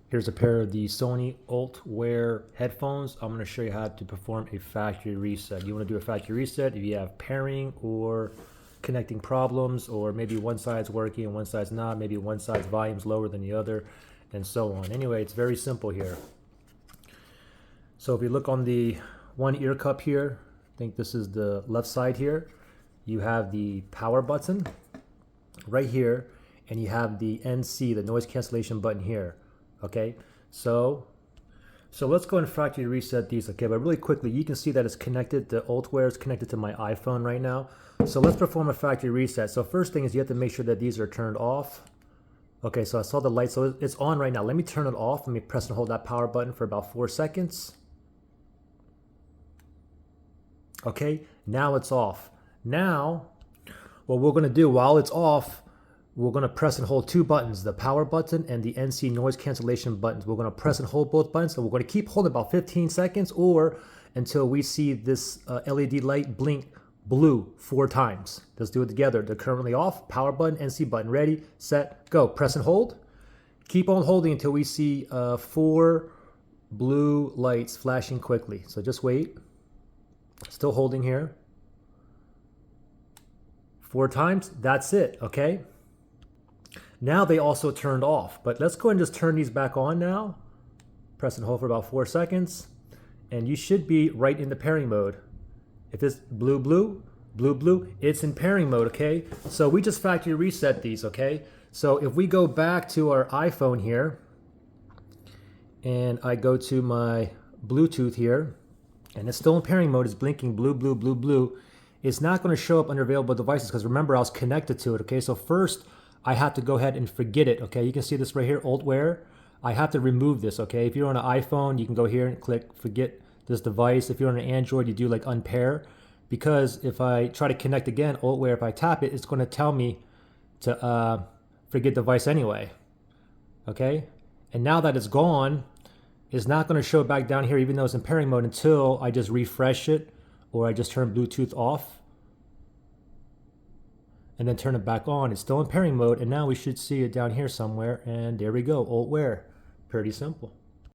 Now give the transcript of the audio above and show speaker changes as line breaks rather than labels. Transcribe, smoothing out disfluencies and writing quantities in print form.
Here's a pair of the Sony ULT Wear headphones. I'm going to show you how to perform a factory reset. You want to do a factory reset if you have pairing or connecting problems, or maybe one side's working and one side's not, maybe one side's volume's lower than the other, and so on. Anyway, it's very simple here. So if you look on the one ear cup here, I think this is the left side here, you have the power button right here, and you have the NC, the noise cancellation button here. Okay, so let's go and factory reset these. Okay, but really quickly, you can see that it's connected. The ULT Wear is connected to my iPhone right now. So let's perform a factory reset. So first thing is you have to make sure that these are turned off. Okay, so I saw the light, so it's on right now. Let me turn it off. Let me press and hold that power button for about 4 seconds. Okay, now it's off. Now, what we're gonna do while it's off, we're going to press and hold two buttons, the power button and the NC noise cancellation buttons. We're going to press and hold both buttons, and we're going to keep holding about 15 seconds or until we see this LED light blink blue 4 times. Let's do it together. They're currently off. Power button, NC button, ready, set, go. Press and hold. Keep on holding until we see 4 blue lights flashing quickly. So just wait. Still holding here. 4 times. That's it, okay? Now they also turned off, but let's go and just turn these back on now. Press and hold for about 4 seconds, and you should be right in the pairing mode. If it's blue, blue, blue, blue, it's in pairing mode, okay? So we just factory reset these, okay? So if we go back to our iPhone here, and I go to my Bluetooth here, and it's still in pairing mode, it's blinking blue, blue, blue, blue, it's not gonna show up under available devices because remember I was connected to it, okay? So first, I have to go ahead and forget it, okay? You can see this right here, ULT Wear. I have to remove this, okay? If you're on an iPhone, you can go here and click forget this device. If you're on an Android, you do like unpair. Because if I try to connect again, ULT Wear, if I tap it, it's gonna tell me to forget device anyway, okay? And now that it's gone, it's not gonna show back down here even though it's in pairing mode until I just refresh it or I just turn Bluetooth off and then turn it back on. It's still in pairing mode, and now we should see it down here somewhere, and there we go, ULT Wear. Pretty simple.